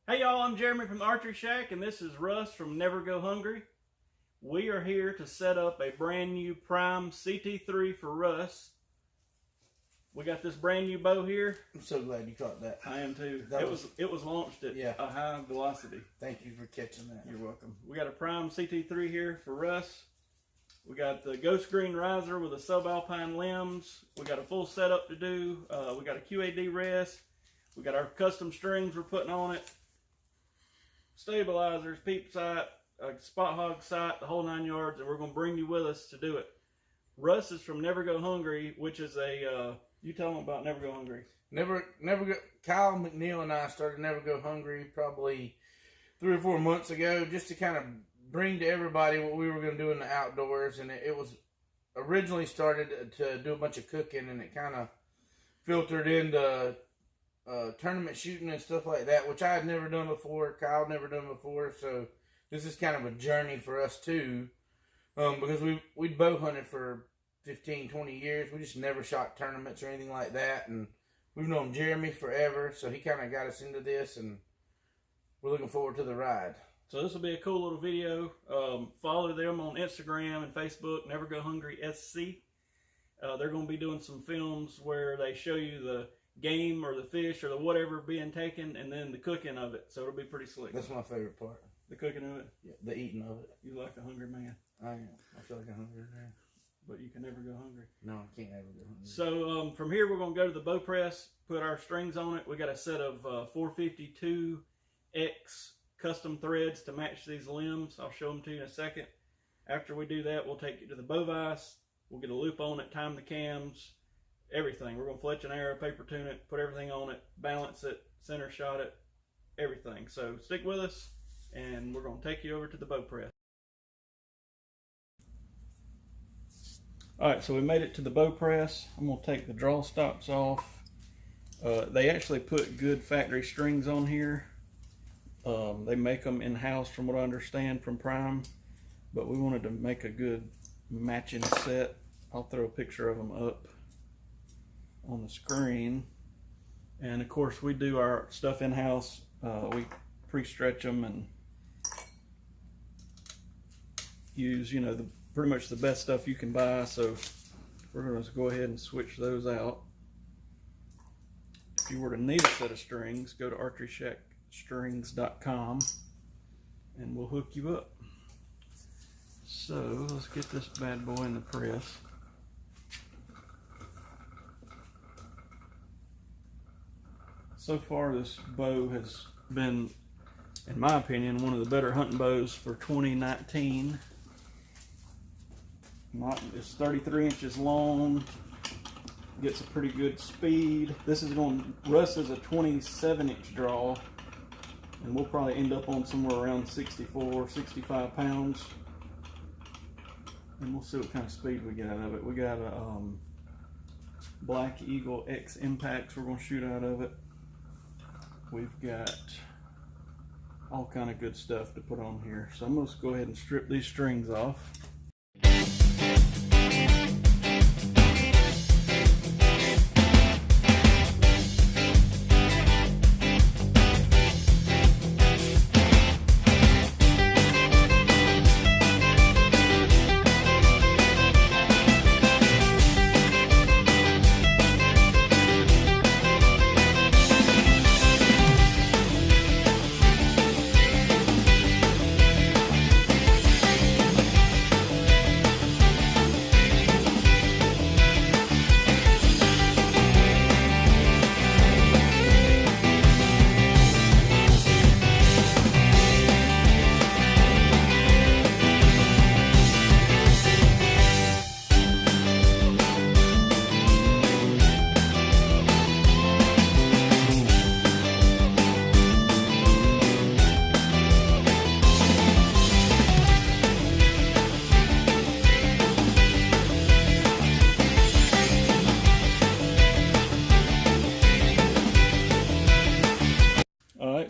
Hey y'all, I'm Jeremy from the Archery Shack, and this is Russ from Never Go Hungry. We are here to set up a brand new prime CT3 for Russ. We got this brand new bow here. I'm so glad you caught that. I am too. It was launched at a high velocity. Thank you for catching that. You're welcome. We got a prime CT3 here for Russ. We got the ghost green riser with the subalpine limbs. We got a full setup to do. We got a QAD rest. We got our custom strings we're putting on it. Stabilizers, peep sight, spot hog sight, the whole 9 yards, and we're going to bring you with us to do it. Russ is from Never Go Hungry, which is a, you tell them about Never Go Hungry. Kyle McNeil and I started Never Go Hungry probably 3 or 4 months ago, just to kind of bring to everybody what we were going to do in the outdoors. And it was originally started to do a bunch of cooking, and it kind of filtered into tournament shooting and stuff like that, which I had never done before. Kyle had never done before, so this is kind of a journey for us too, because we'd bow hunted for 15, 20 years. We just never shot tournaments or anything like that, and we've known Jeremy forever, so he kind of got us into this, and we're looking forward to the ride. So this will be a cool little video. Follow them on Instagram and Facebook, Never Go Hungry SC. They're going to be doing some films where they show you the game or the fish or the whatever being taken, and then the cooking of it. So it'll be pretty slick. That's my favorite part. The cooking of it? Yeah, the eating of it. You like a hungry man. I am. I feel like a hungry man. But you can never go hungry. No, I can't ever go hungry. So from here, we're going to go to the bow press, put our strings on it. We got a set of 452X custom threads to match these limbs. I'll show them to you in a second. After we do that, we'll take it to the bow vise. We'll get a loop on it, time the cams, everything. We're going to fletch an arrow, paper tune it, put everything on it, balance it, center shot it, everything. So stick with us, and we're going to take you over to the bow press. Alright, so we made it to the bow press. I'm going to take the draw stops off. They actually put good factory strings on here. They make them in-house from what I understand from Prime, but we wanted to make a good matching set. I'll throw a picture of them up on the screen. And of course we do our stuff in-house. We pre-stretch them and use, you know, pretty much the best stuff you can buy. So we're going to go ahead and switch those out. If you were to need a set of strings, go to archeryshackstrings.com and we'll hook you up. So let's get this bad boy in the press. So far this bow has been, in my opinion, one of the better hunting bows for 2019. It's 33 inches long, gets a pretty good speed. This is going, Russ is a 27-inch draw, and we'll probably end up on somewhere around 64, 65 pounds. And we'll see what kind of speed we get out of it. We got a Black Eagle X Impacts we're going to shoot out of it. We've got all kind of good stuff to put on here. So I'm going to go ahead and strip these strings off.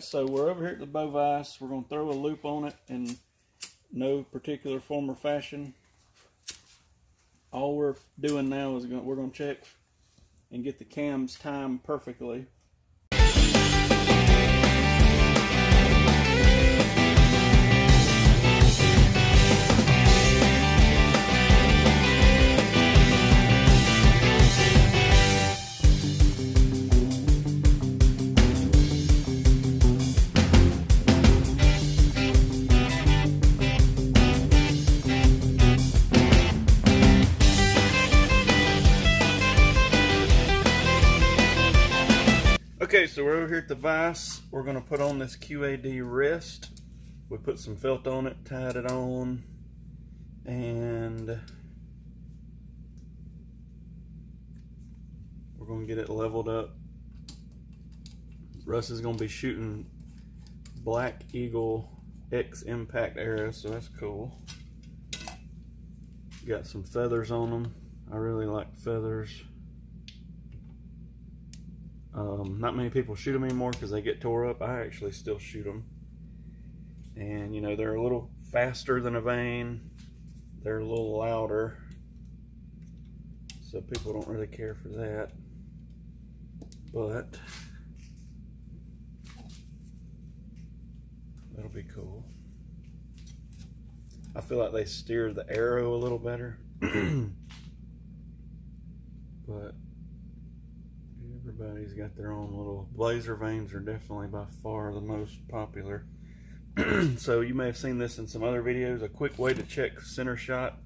So we're over here at the bow vise. We're going to throw a loop on it in no particular form or fashion. All we're doing now is we're going to check and get the cams timed perfectly. Okay, so we're over here at the vise. We're going to put on this QAD wrist. We put some felt on it, tied it on, and we're going to get it leveled up. Russ is going to be shooting Black Eagle X impact arrows, so that's cool. Got some feathers on them. I really like feathers. Not many people shoot them anymore because they get tore up. I actually still shoot them. And you know, they're a little faster than a vane. They're a little louder. So people don't really care for that. But that'll be cool. I feel like they steer the arrow a little better. But everybody's got their own little blazer vanes are definitely by far the most popular. So you may have seen this in some other videos. A quick way to check center shot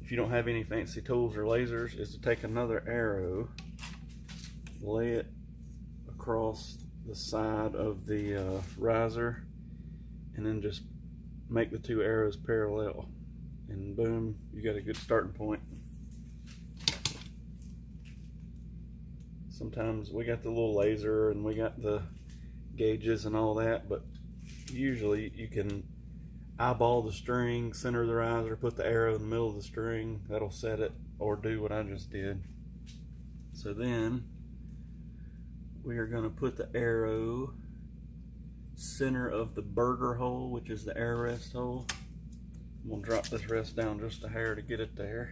if you don't have any fancy tools or lasers is to take another arrow, lay it across the side of the riser, and then just make the two arrows parallel, and boom, you got a good starting point. Sometimes we got the little laser and we got the gauges and all that, but usually you can eyeball the string, center the riser, put the arrow in the middle of the string. That'll set it, or do what I just did. So then we are going to put the arrow center of the burger hole, which is the arrow rest hole. I'm going to drop this rest down just a hair to get it there.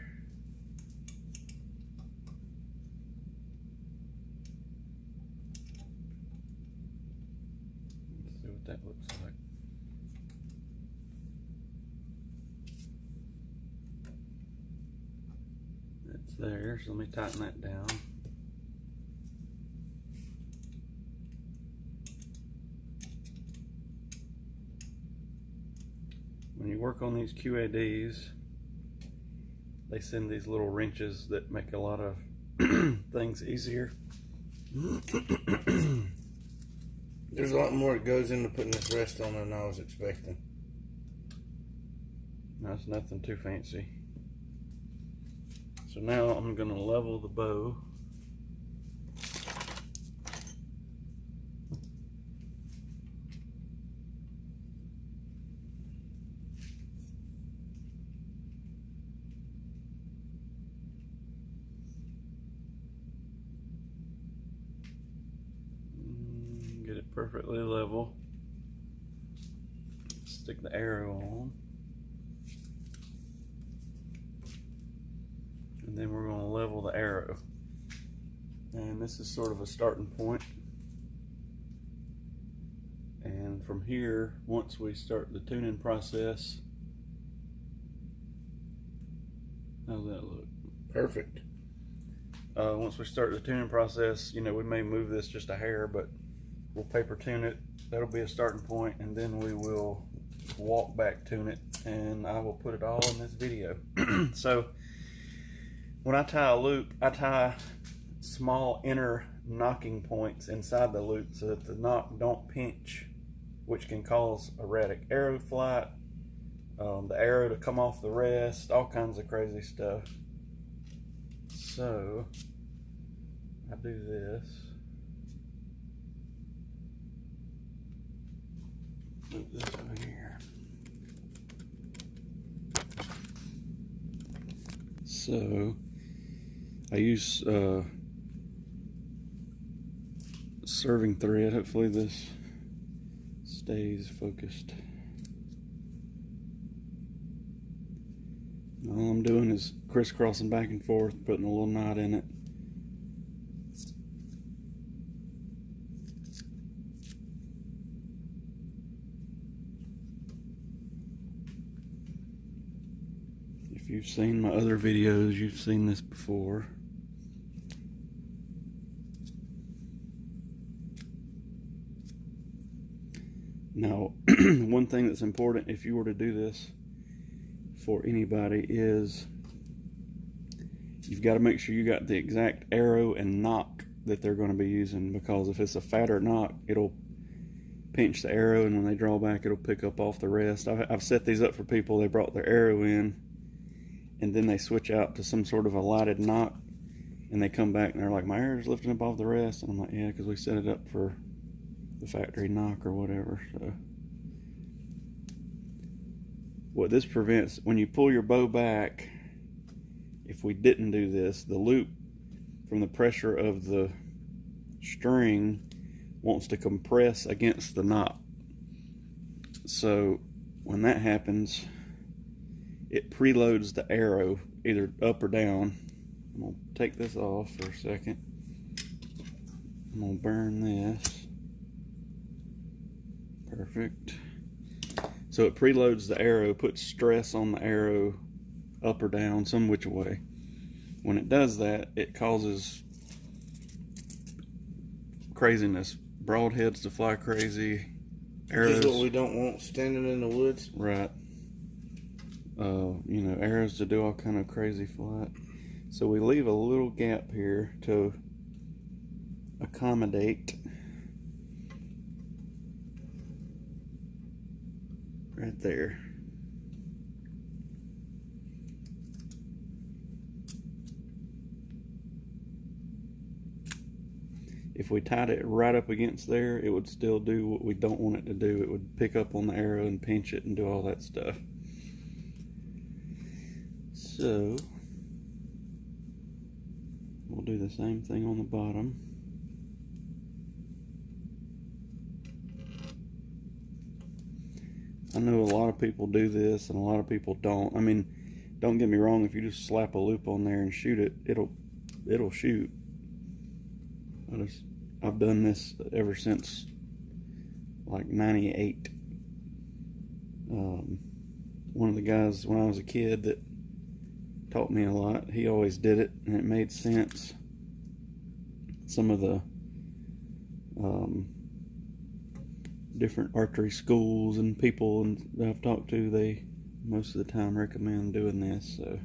Let's see what that looks like. That's there, so let me tighten that down. When you work on these QADs, they send these little wrenches that make a lot of things easier. There's a lot more that goes into putting this rest on than I was expecting. That's nothing too fancy. So now I'm going to level the bow. Get it perfectly level. Stick the arrow on. And then we're going to level the arrow. And this is sort of a starting point. And from here, once we start the tuning process, how's that look? Perfect. Once we start the tuning process, you know, we may move this just a hair, but we'll paper tune it. That'll be a starting point, and then we will walk back tune it, and I will put it all in this video. So when I tie a loop, I tie small inner knocking points inside the loop so that the knot don't pinch, which can cause erratic arrow flight, the arrow to come off the rest, all kinds of crazy stuff. So I do this. Move this over here. So I use serving thread. Hopefully this stays focused. All I'm doing is crisscrossing back and forth, putting a little knot in it. If you've seen my other videos, you've seen this before. Now, one thing that's important if you were to do this for anybody is you've got to make sure you got the exact arrow and knock that they're going to be using, because if it's a fatter knock, it'll pinch the arrow, and when they draw back, it'll pick up off the rest. I've set these up for people. They brought their arrow in, and then they switch out to some sort of a lighted knock, and they come back and they're like, my arrow's lifting up off the rest, and I'm like, yeah, because we set it up for the factory knock or whatever. So what this prevents, when you pull your bow back, if we didn't do this, the loop from the pressure of the string wants to compress against the knot. So when that happens, it preloads the arrow either up or down. I'm going to take this off for a second. I'm going to burn this. Perfect. So it preloads the arrow, puts stress on the arrow up or down, some which way. When it does that, it causes craziness. Broadheads to fly crazy. Arrows. Which is what we don't want standing in the woods. Right. You know, arrows to do all kind of crazy flight. So we leave a little gap here to accommodate. Right there. If we tied it right up against there, it would still do what we don't want it to do. It would pick up on the arrow and pinch it and do all that stuff. So we'll do the same thing on the bottom. I know a lot of people do this and a lot of people don't. I mean, don't get me wrong, if you just slap a loop on there and shoot it, it'll shoot. I've done this ever since like 98. One of the guys when I was a kid that taught me a lot, he always did it and it made sense. Some of the different archery schools and people that I've talked to, they most of the time recommend doing this, so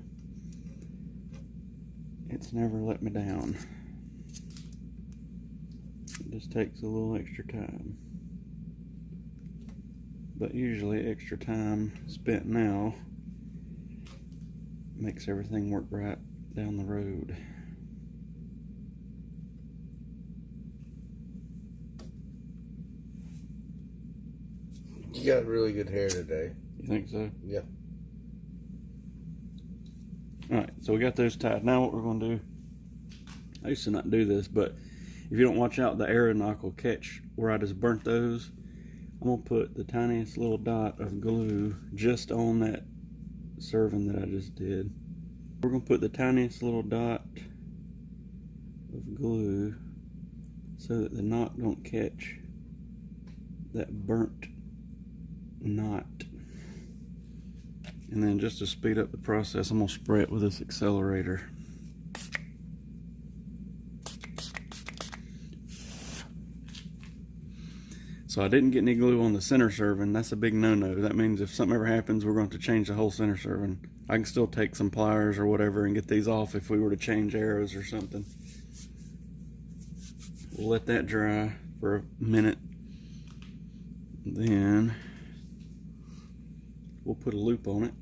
it's never let me down. It just takes a little extra time, but usually extra time spent now makes everything work right down the road. You got really good hair today. You think so? Yeah. Alright, so we got those tied. Now what we're going to do, I used to not do this, but if you don't watch out, the arrow knock will catch where I just burnt those. I'm going to put the tiniest little dot of glue just on that serving that I just did. We're going to put the tiniest little dot of glue so that the knot don't catch that burnt knot. And then just to speed up the process, I'm going to spray it with this accelerator. So I didn't get any glue on the center serving. That's a big no-no. That means if something ever happens, we're going to change the whole center serving. I can still take some pliers or whatever and get these off if we were to change arrows or something. We'll let that dry for a minute. Then we'll put a loop on it.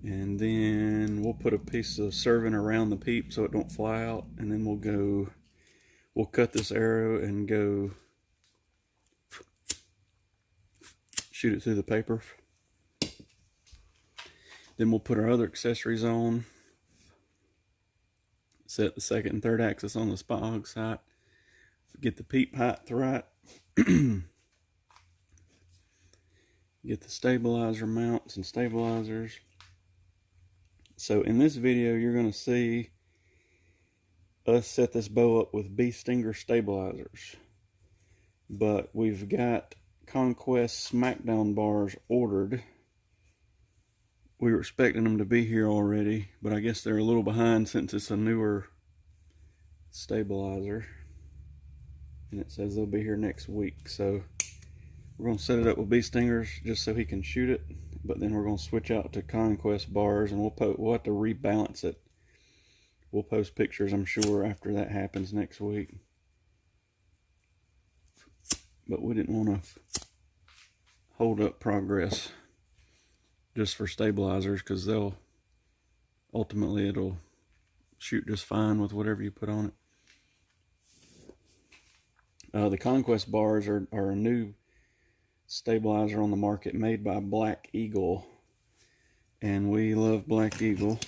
And then we'll put a piece of serving around the peep so it don't fly out. And then we'll cut this arrow and go shoot it through the paper. Then we'll put our other accessories on. Set the second and third axis on the spot hog sight. Get the peep height right. Get the stabilizer mounts and stabilizers. So in this video, you're going to see us set this bow up with bee stinger stabilizers. But we've got Conquest Smackdown bars ordered. We were expecting them to be here already, but I guess they're a little behind since it's a newer stabilizer. And it says they'll be here next week. So we're going to set it up with bee stingers just so he can shoot it. But then we're going to switch out to Conquest bars, and we'll have to rebalance it we'll post pictures, I'm sure, after that happens next week. But we didn't want to hold up progress just for stabilizers, because they'll ultimately it'll shoot just fine with whatever you put on it. The Conquest bars are a new stabilizer on the market made by Black Eagle, and we love Black Eagle.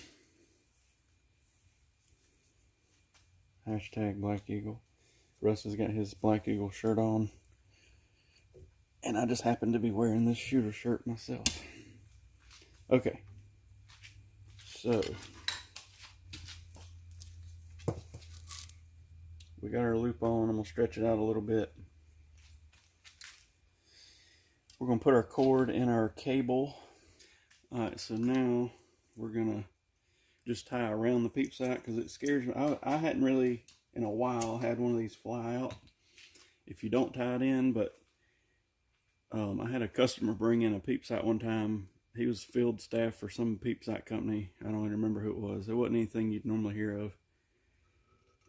Hashtag Black Eagle. Russ has got his Black Eagle shirt on, and I just happen to be wearing this shooter shirt myself. Okay, so we got our loop on. I'm gonna stretch it out a little bit. We're gonna put our cord in our cable. All right, so now we're gonna just tie around the peep sight, because it scares me. I hadn't really in a while had one of these fly out if you don't tie it in, but I had a customer bring in a peep sight one time. He was field staff for some peep sight company. I don't even remember who it was. It wasn't anything you'd normally hear of.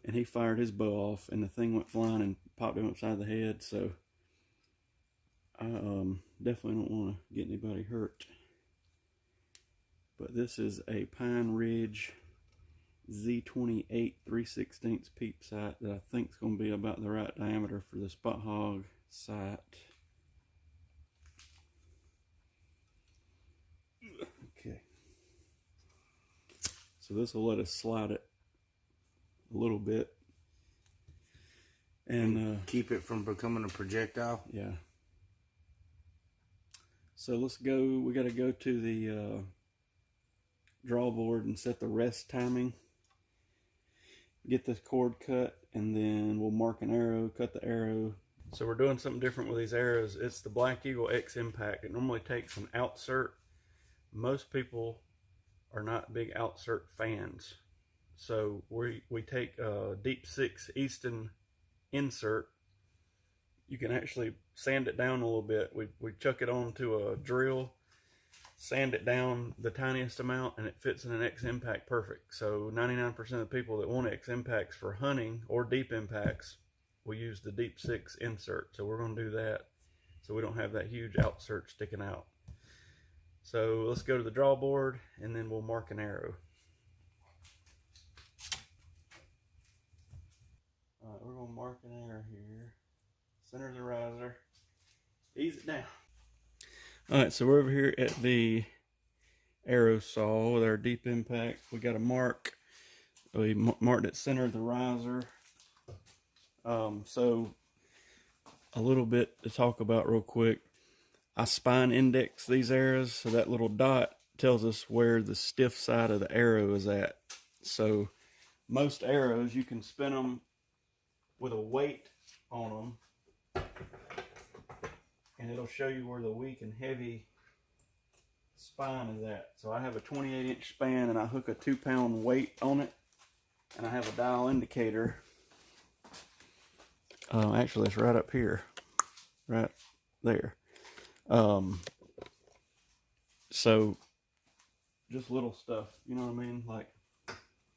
And he fired his bow off, and the thing went flying and popped him upside the head. So I definitely don't want to get anybody hurt. But this is a Pine Ridge Z28 3/16 peep sight that I think is going to be about the right diameter for the spot hog sight. Okay. So this will let us slide it a little bit and keep it from becoming a projectile. Yeah. So let's go. We got to go to the draw board and set the rest timing. Get this cord cut, and then we'll mark an arrow, cut the arrow. So we're doing something different with these arrows. It's the Black Eagle X Impact. It normally takes an outsert. Most people are not big outsert fans. So we take a Deep 6 Easton insert. You can actually sand it down a little bit. We chuck it onto a drill, sand it down the tiniest amount, and it fits in an X Impact perfect. So 99% of the people that want X Impacts for hunting or deep impacts will use the Deep 6 insert. So we're going to do that so we don't have that huge outsert sticking out. So let's go to the draw board, and then we'll mark an arrow. All right, we're going to mark an arrow here. Center the riser. Ease it down. All right, so we're over here at the arrow saw with our Deep Impact. We got a mark. We marked it center of the riser. So a little bit to talk about real quick. I spine index these arrows, so that little dot tells us where the stiff side of the arrow is at. So most arrows, you can spin them with a weight on them, and it'll show you where the weak and heavy spine is at. So I have a 28-inch span, and I hook a 2-pound weight on it, and I have a dial indicator. Actually, it's right up here, right there. So just little stuff, you know what I mean? Like,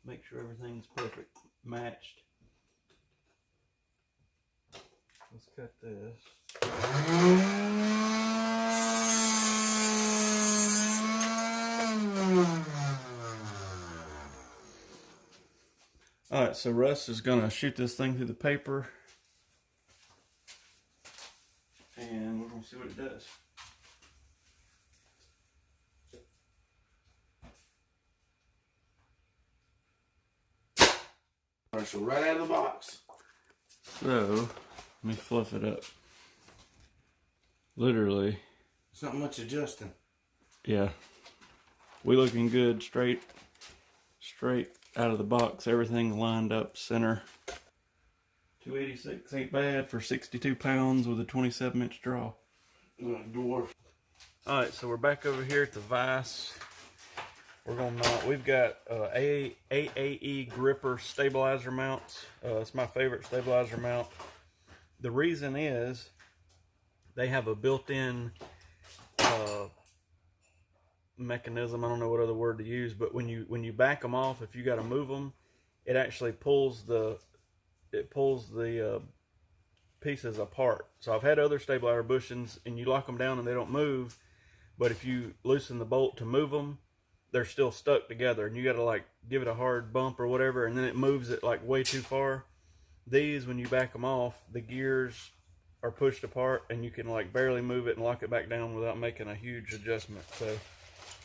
make sure everything's perfect, matched. Let's cut this. All right, so Russ is gonna shoot this thing through the paper, and we're gonna see what it does. All right, so right out of the box. So let me fluff it up. Literally. It's not much adjusting. Yeah. We looking good, straight out of the box. Everything lined up center. 286 ain't bad for 62 pounds with a 27-inch draw. Dwarf. Alright, so we're back over here at the vise. We're gonna mount. We've got AAE gripper stabilizer mounts. It's my favorite stabilizer mount. The reason is they have a built-in mechanism. I don't know what other word to use, but when you back them off, if you got to move them, it actually pulls the pieces apart. So I've had other stabilizer bushings, and you lock them down and they don't move, but if you loosen the bolt to move them, they're still stuck together, and you got to like give it a hard bump or whatever, and then it moves it like way too far. These, when you back them off, the gears are pushed apart, and you can like barely move it and lock it back down without making a huge adjustment. So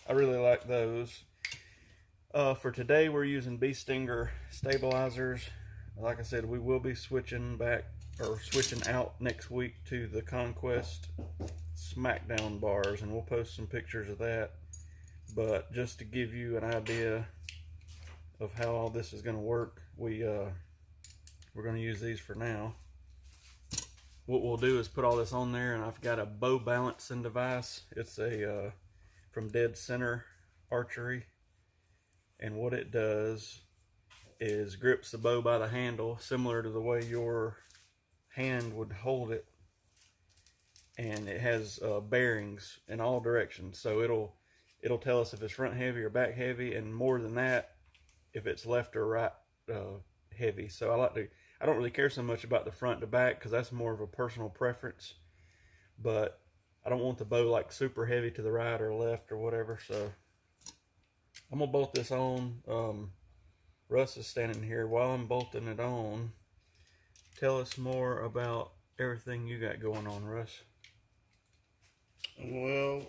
I really like those. For today, we're using Bee Stinger stabilizers. Like I said, we will be switching out next week to the Conquest Smackdown bars, and we'll post some pictures of that. But just to give you an idea of how all this is going to work, we're going to use these for now. What we'll do is put all this on there, and I've got a bow balancing device. It's a from Dead Center Archery, and what it does is grips the bow by the handle, similar to the way your hand would hold it, and it has bearings in all directions. So it'll tell us if it's front heavy or back heavy, and more than that, if it's left or right heavy. So I don't really care so much about the front to back, because that's more of a personal preference, but I don't want the bow like super heavy to the right or left or whatever. So I'm gonna bolt this on. Russ is standing here. While I'm bolting it on, tell us more about everything you got going on, Russ. Well,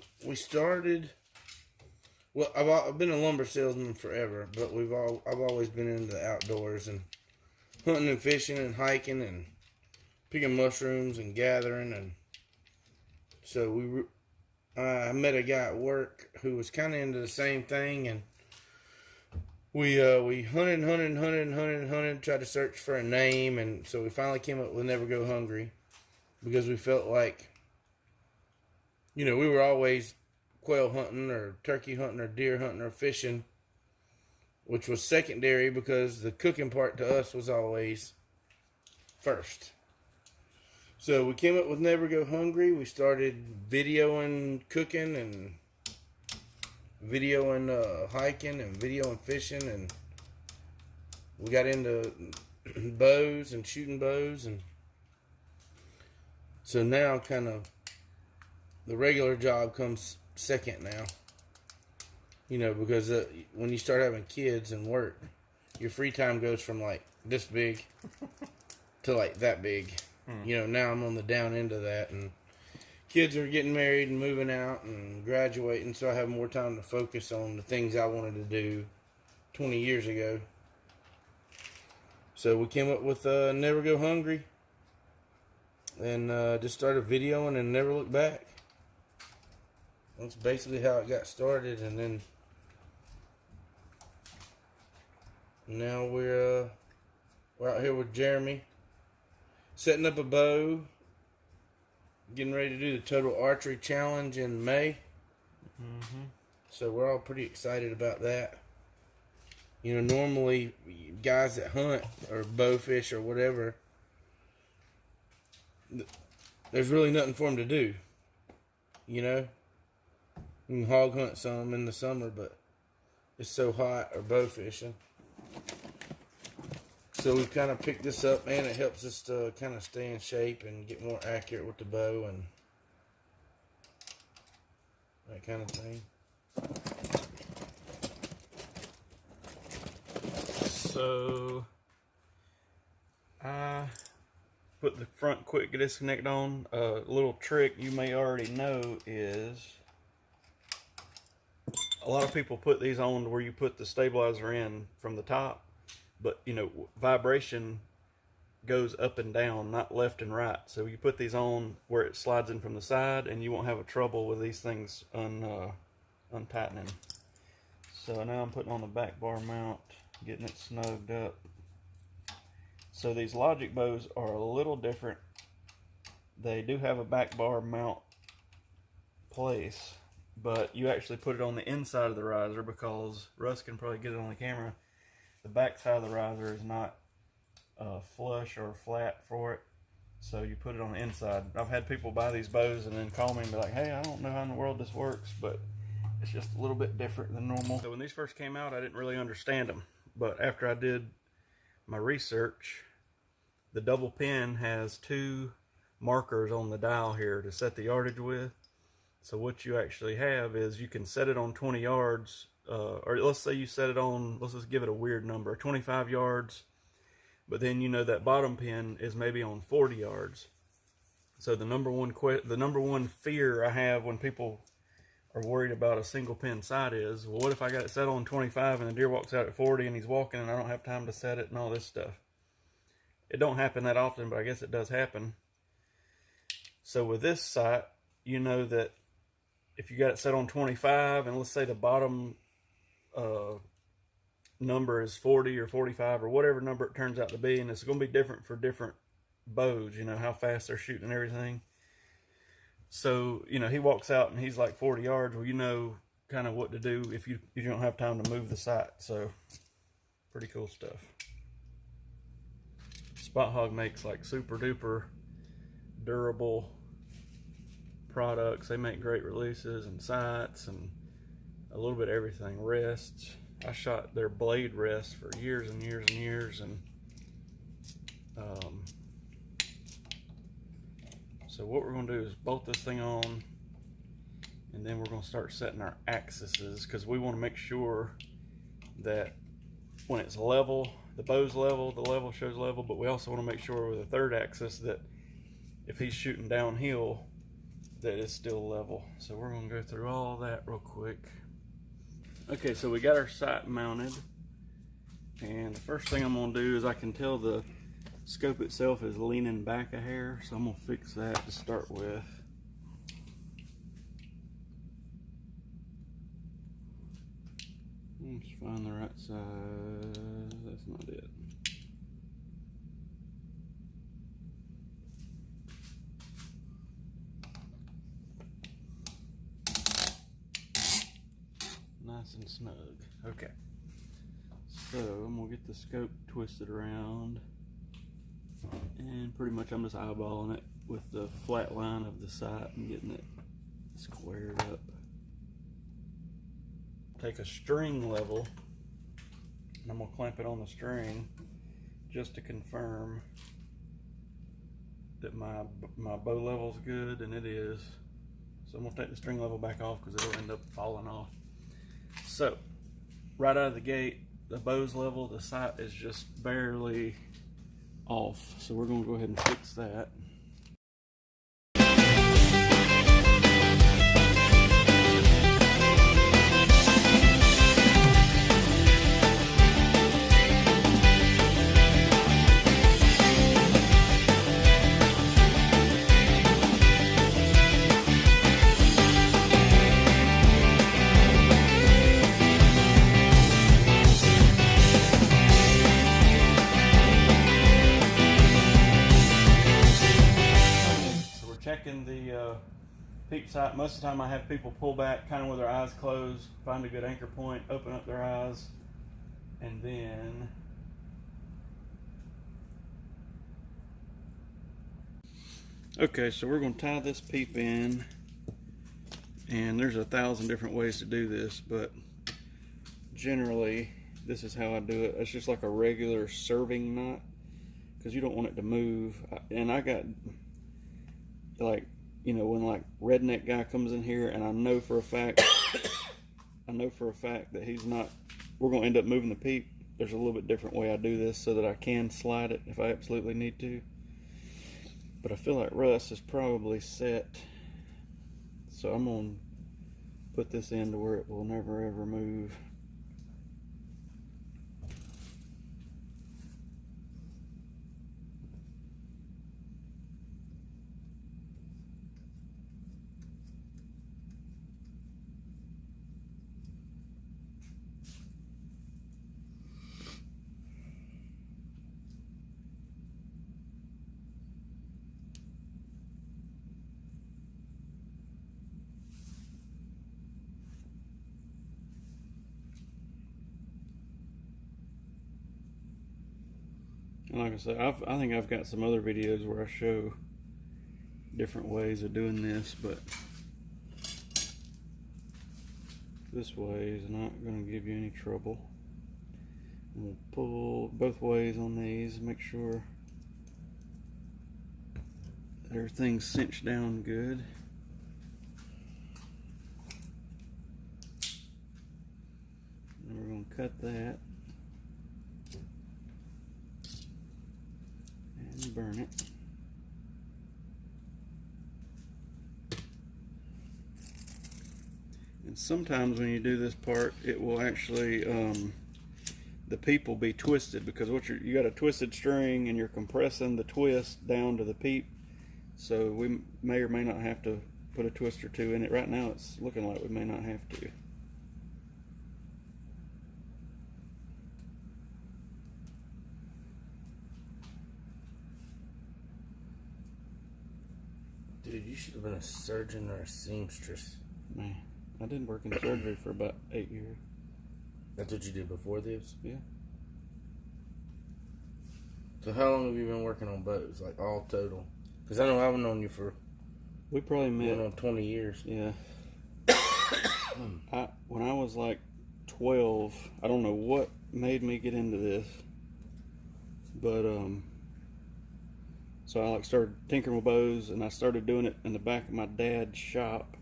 I've been a lumber salesman forever, but I've always been into the outdoors and hunting and fishing and hiking and picking mushrooms and gathering. And so I met a guy at work who was kind of into the same thing, and we hunted, tried to search for a name, and so we finally came up with Never Go Hungry, because we felt like, we were always quail hunting or turkey hunting or deer hunting or fishing, which was secondary because the cooking part to us was always first. So we came up with Never Go Hungry. We started videoing cooking and videoing hiking and videoing fishing, and we got into bows and shooting bows, and so now kind of the regular job comes second now, because when you start having kids and work, your free time goes from like this big to like that big. Now I'm on the down end of that, and kids are getting married and moving out and graduating, so I have more time to focus on the things I wanted to do 20 years ago. So we came up with Never Go Hungry, and just started videoing and never looked back. That's basically how it got started, and then now we're out here with Jeremy, setting up a bow, getting ready to do the Total Archery Challenge in May. So we're all pretty excited about that. Normally guys that hunt or bowfish or whatever, there's really nothing for them to do. You can hog hunt some in the summer, but it's so hot, or bow fishing. So we've kind of picked this up, and it helps us to kind of stay in shape and get more accurate with the bow and that kind of thing. So I put the front quick disconnect on. A little trick you may already know is a lot of people put these on where you put the stabilizer in from the top, but vibration goes up and down, not left and right. So you put these on where it slides in from the side, and you won't have a trouble with these things untightening. So now I'm putting on the back bar mount, getting it snugged up. So these Logic bows are a little different. They do have a back bar mount place, but you actually put it on the inside of the riser, because Russ can probably get it on the camera. The back side of the riser is not flush or flat for it, so you put it on the inside. I've had people buy these bows and then call me and be like, hey, I don't know how in the world this works, but it's just a little bit different than normal. So when these first came out, I didn't really understand them, but after I did my research, the double pin has 2 markers on the dial here to set the yardage with. So what you actually have is you can set it on 20 yards, or let's say you set it on, let's just give it a weird number, 25 yards, but then you know that bottom pin is maybe on 40 yards. So the number one fear I have when people are worried about a single pin sight is, well, what if I got it set on 25 and the deer walks out at 40 and he's walking and I don't have time to set it and all this stuff. It don't happen that often, but I guess it does happen. So with this sight, you know that if you got it set on 25 and let's say the bottom number is 40 or 45 or whatever number it turns out to be, and it's going to be different for different bows, you know, how fast they're shooting and everything. So, you know, he walks out and he's like 40 yards. Well, you know kind of what to do if you don't have time to move the sight. So, pretty cool stuff. Spot Hogg makes like super duper durable products. They make great releases and sights and a little bit of everything. Rests. I shot their blade rests for years and years and years, and so what we're going to do is bolt this thing on, and then we're going to start setting our axes, because we want to make sure that when it's level, the bow's level, the level shows level, but we also want to make sure with the third axis that if he's shooting downhill, that it's still level. So we're going to go through all that real quick. Okay, so we got our sight mounted, and the first thing I'm going to do is I can tell the scope itself is leaning back a hair, so I'm going to fix that to start with. Let's find the right side. That's not it. Nice and snug. Okay. So I'm going to get the scope twisted around, and pretty much I'm just eyeballing it with the flat line of the sight and getting it squared up. Take a string level and I'm going to clamp it on the string just to confirm that my bow level's good, and it is. So I'm going to take the string level back off because it'll end up falling off. So right out of the gate, the bow's level, the sight is just barely off. So we're going to go ahead and fix that. Checking the peep sight. Most of the time I have people pull back kind of with their eyes closed, find a good anchor point, open up their eyes, and then okay, so we're going to tie this peep in, and there's 1,000 different ways to do this, but generally this is how I do it. It's just like a regular serving knot because you don't want it to move. And I got, like, you know, when like redneck guy comes in here and I know for a fact that he's not, we're going to end up moving the peep. There's a little bit different way I do this so that I can slide it if I absolutely need to. But I feel like Russ is probably set, so I'm going to put this in to where it will never ever move. And like I said, I think I've got some other videos where I show different ways of doing this, but this way is not going to give you any trouble. We'll pull both ways on these, make sure that everything's cinched down good. And we're going to cut that and burn it. And sometimes when you do this part, it will actually the peep will be twisted, because what you got a twisted string and you're compressing the twist down to the peep, so we may or may not have to put a twist or two in it. Right now it's looking like we may not have to. Dude, you should have been a surgeon or a seamstress. Man, I did work in surgery for about 8 years. That's what you did before this? Yeah. So how long have you been working on boats, like all total? Because I know I've known you for We probably met on 20 years. Yeah. When I was like 12, I don't know what made me get into this, but so I like started tinkering with bows, and I started doing it in the back of my dad's shop.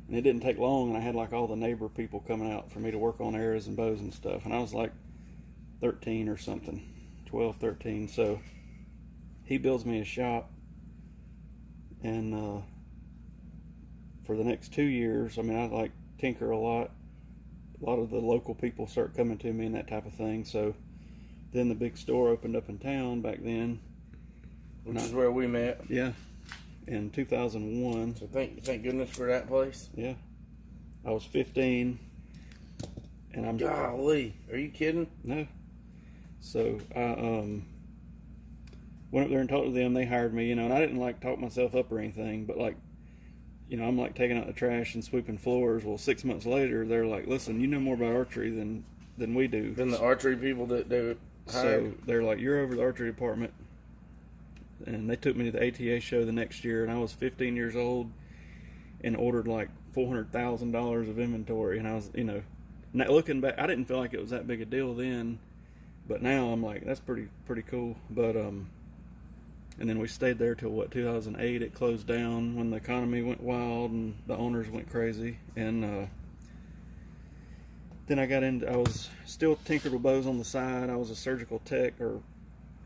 And it didn't take long, and I had like all the neighbor people coming out for me to work on arrows and bows and stuff. And I was like 13 or something, 12, 13. So he builds me a shop, and for the next 2 years, I mean, I like tinker a lot. A lot of the local people start coming to me and that type of thing. So then the big store opened up in town back then. Which is where we met. Yeah. In 2001. So thank goodness for that place. Yeah. I was 15. And I'm... Golly. Are you kidding? No. So I went up there and talked to them. They hired me, you know, and I didn't like talk myself up or anything, but like, you know, I'm like taking out the trash and sweeping floors. Well, 6 months later, they're like, listen, you know more about archery than we do. Than the archery people that they hired. So they're like, you're over the archery department. And they took me to the ATA show the next year, and I was 15 years old and ordered like $400,000 of inventory. And I was, you know, looking back, I didn't feel like it was that big a deal then, but now I'm like, that's pretty cool. But and then we stayed there till what, 2008. It closed down when the economy went wild and the owners went crazy. And then I was still tinkered with bows on the side. I was a surgical tech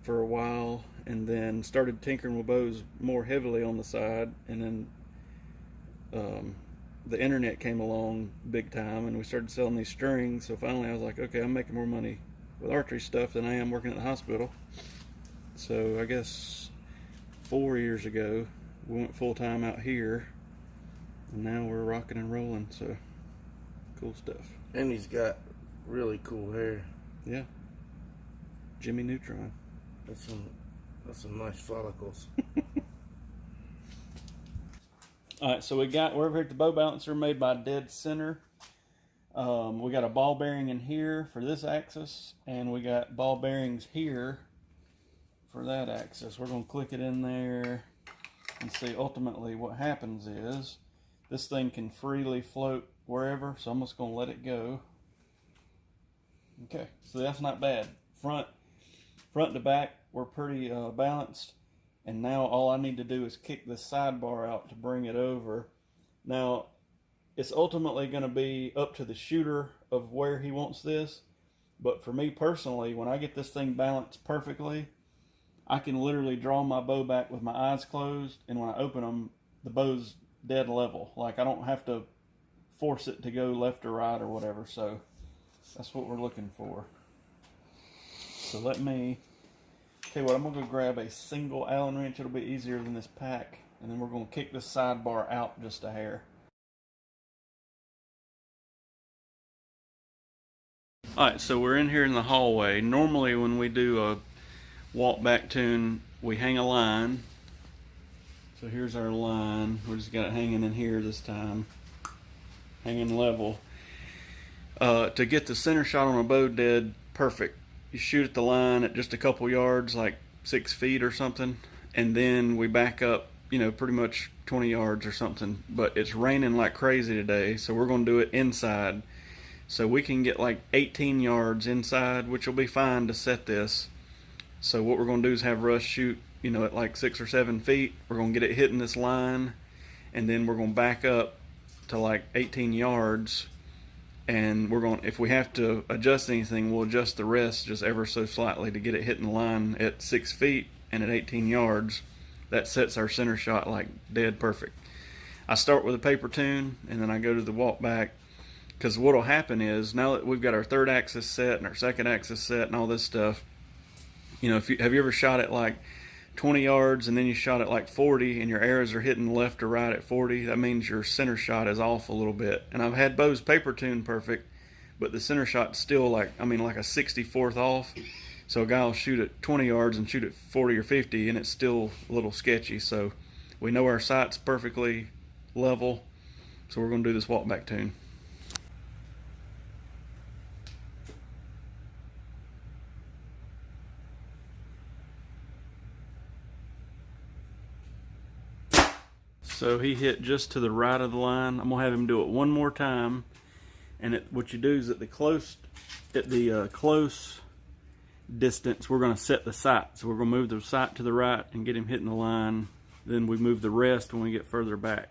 for a while, and then started tinkering with bows more heavily on the side. And then the internet came along big time, and we started selling these strings. So finally I was like, okay, I'm making more money with archery stuff than I am working at the hospital. So I guess 4 years ago we went full-time out here, and now we're rocking and rolling. So cool stuff. And he's got really cool hair. Yeah. Jimmy Neutron. That's some nice follicles. Alright, so we're over here at the bow balancer made by Dead Center. We got a ball bearing in here for this axis, and we got ball bearings here for that axis. We're going to click it in there and see ultimately what happens is this thing can freely float wherever, so I'm just going to let it go. Okay, so that's not bad. Front to back, we're pretty balanced. And now all I need to do is kick this sidebar out to bring it over. Now, it's ultimately going to be up to the shooter of where he wants this. But for me personally, when I get this thing balanced perfectly, I can literally draw my bow back with my eyes closed. And when I open them, the bow's dead level. Like, I don't have to force it to go left or right or whatever. So that's what we're looking for. So let me... Okay, well, I'm going to go grab a single Allen wrench. It'll be easier than this pack. And then we're going to kick this sidebar out just a hair. Alright, so we're in here in the hallway. Normally when we do a walk back tune, we hang a line. So here's our line. We just got it hanging in here this time. Hanging level. To get the center shot on a bow dead perfect, you shoot at the line at just a couple yards, like 6 feet or something, and then we back up, you know, pretty much 20 yards or something. But it's raining like crazy today, so we're going to do it inside. So we can get like 18 yards inside, which will be fine to set this. So what we're going to do is have Russ shoot, you know, at like 6 or 7 feet. We're going to get it hitting this line, and then we're going to back up to like 18 yards. And we're going, if we have to adjust anything, we'll adjust the rest just ever so slightly to get it hitting the line at 6 feet and at 18 yards. That sets our center shot like dead perfect. I start with a paper tune, and then I go to the walk back, because what'll happen is, now that we've got our third axis set and our second axis set and all this stuff, you know, have you ever shot at like 20 yards and then you shot at like 40 and your arrows are hitting left or right at 40? That means your center shot is off a little bit. And I've had bows paper tune perfect, but the center shot's still like, I mean, like a 64th off. So a guy will shoot at 20 yards and shoot at 40 or 50, and it's still a little sketchy. So we know our sight's perfectly level, so we're going to do this walk back tune. So he hit just to the right of the line. I'm gonna have him do it one more time, and what you do is at the close distance, we're gonna set the sight. So we're gonna move the sight to the right and get him hitting the line. Then we move the rest when we get further back.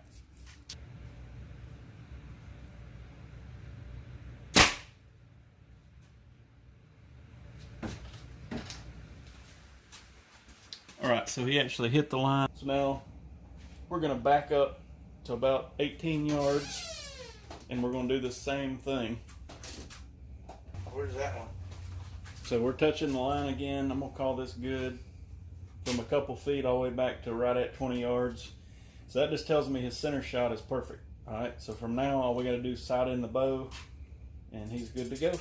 All right, so he actually hit the line. So now we're gonna back up to about 18 yards, and we're gonna do the same thing. Where's that one? So we're touching the line again. I'm gonna call this good from a couple feet all the way back to right at 20 yards. So that just tells me his center shot is perfect. All right, so from now all we gotta do is sight in the bow, and he's good to go.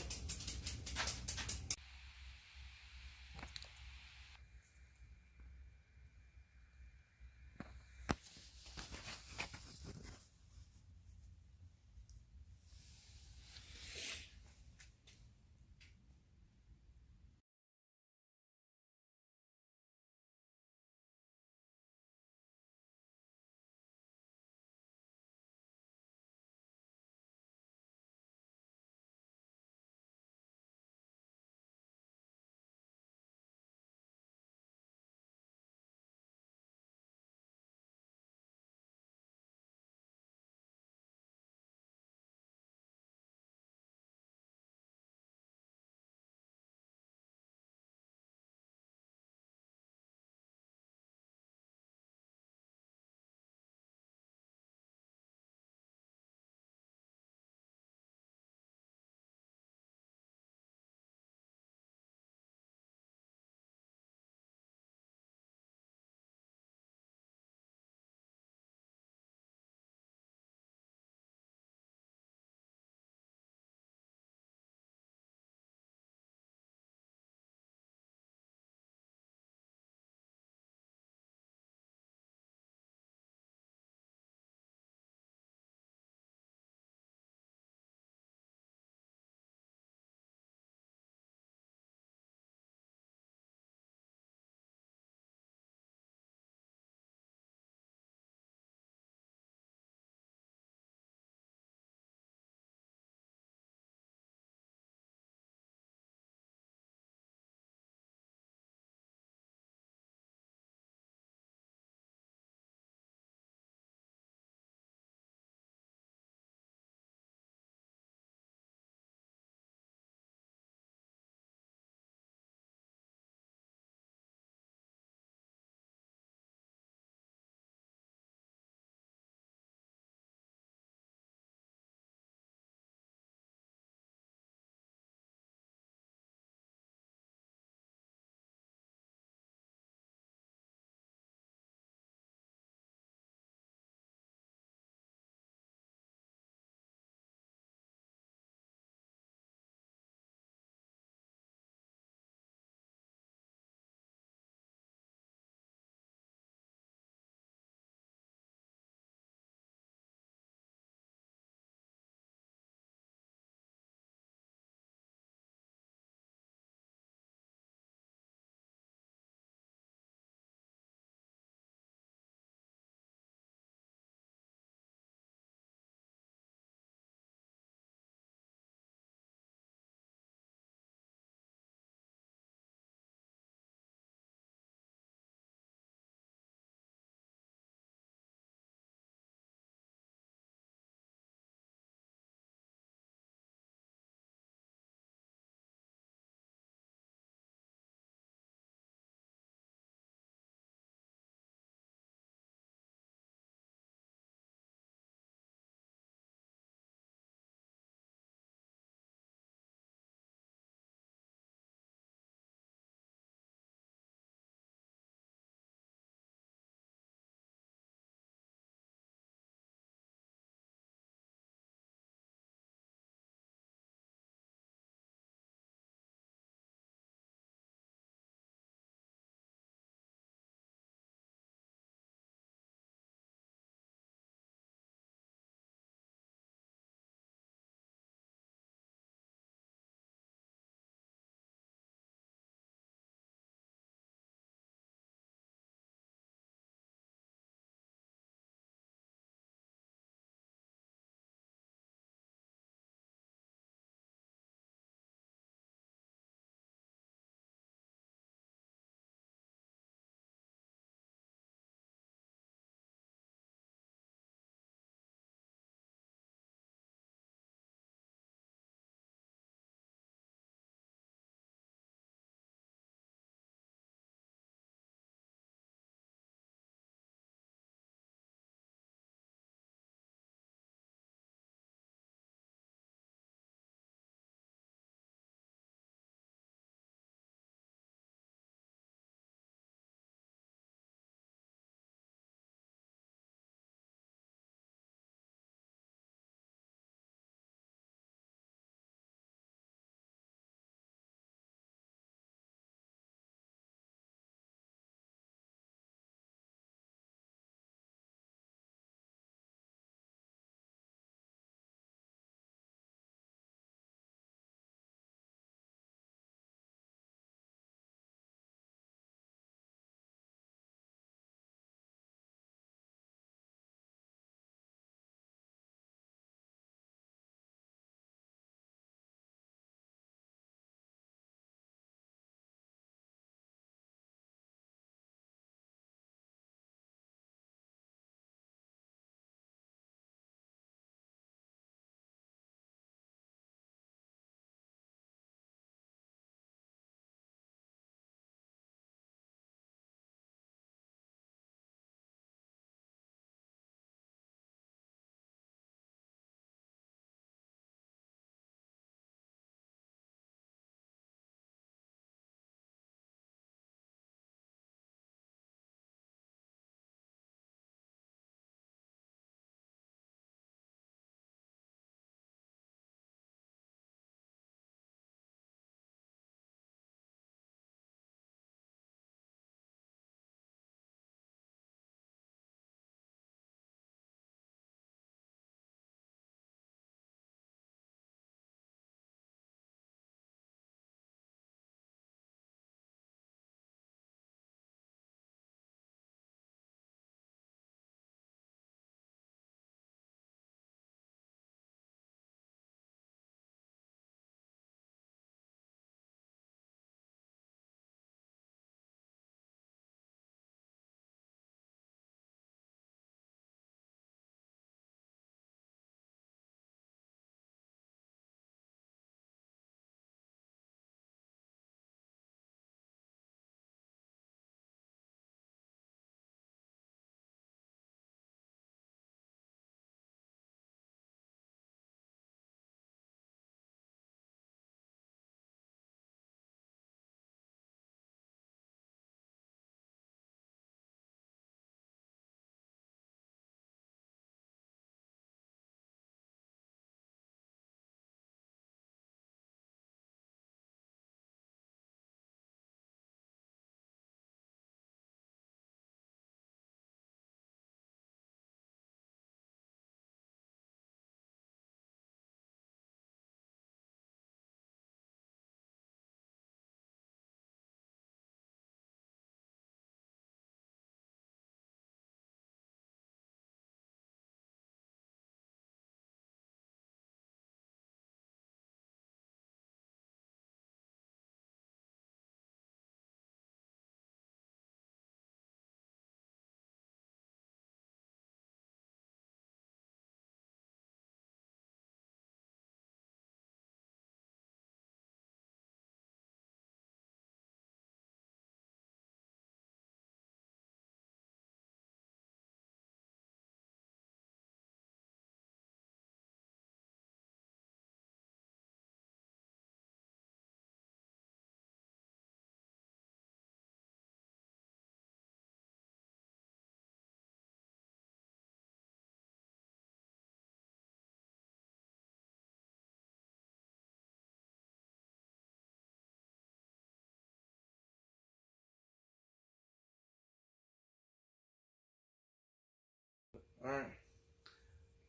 All right.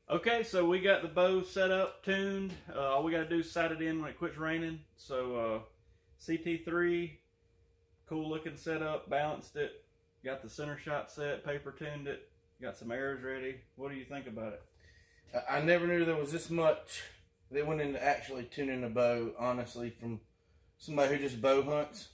Okay, so we got the bow set up, tuned. All we got to do is sight it in when it quits raining. So CT3, cool looking setup, balanced it, got the center shot set, paper tuned it, got some arrows ready. What do you think about it? I never knew there was this much that went into actually tuning a bow, honestly, from somebody who just bow hunts.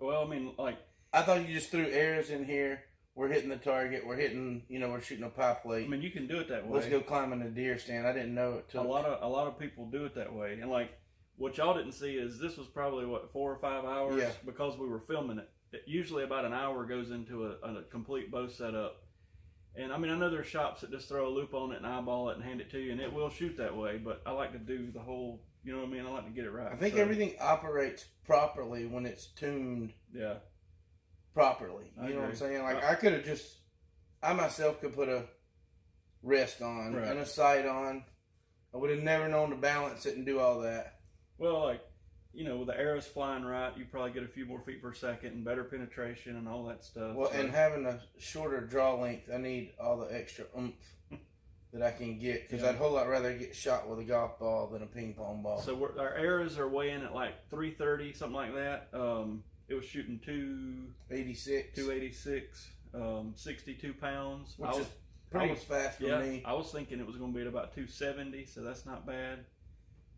Well, I mean, like, I thought you just threw arrows in here. We're hitting the target. We're hitting, we're shooting a pie plate. I mean, you can do it that way. Let's go climbing a deer stand. I didn't know it till a lot of people do it that way. And like, what y'all didn't see is this was probably 4 or 5 hours because we were filming it. Usually about an hour goes into a complete bow setup. And I mean, I know there's shops that just throw a loop on it and eyeball it and hand it to you, and it will shoot that way. But I like to do the whole, you know what I mean? I like to get it right. I think everything operates properly when it's tuned. Yeah. Properly. You know what I'm saying? Like, I myself could put a rest on and a sight on. I would have never known to balance it and do all that. Well, like, with the arrows flying right, you probably get a few more feet per second and better penetration and all that stuff. Well, and having a shorter draw length, I need all the extra oomph that I can get, because I'd a whole lot rather get shot with a golf ball than a ping pong ball. So our arrows are weighing at like 330, something like that. It was shooting 286, 62 pounds. Which is pretty fast for me. I was thinking it was going to be at about 270, so that's not bad.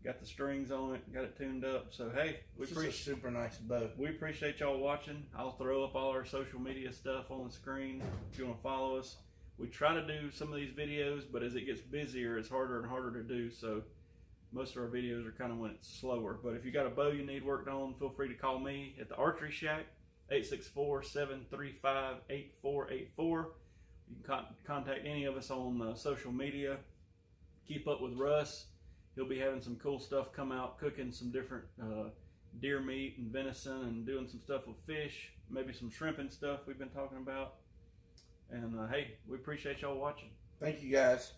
Got the strings on it, got it tuned up. So hey, it's a super nice bow. We appreciate y'all watching. I'll throw up all our social media stuff on the screen if you want to follow us. We try to do some of these videos, but as it gets busier, it's harder and harder to do. So most of our videos are kind of when it's slower. But if you got a bow you need worked on, feel free to call me at the Archery Shack, 864-735-8484. You can contact any of us on social media. Keep up with Russ. He'll be having some cool stuff come out, cooking some different deer meat and venison and doing some stuff with fish, maybe some shrimp and stuff we've been talking about. And hey, we appreciate y'all watching. Thank you guys.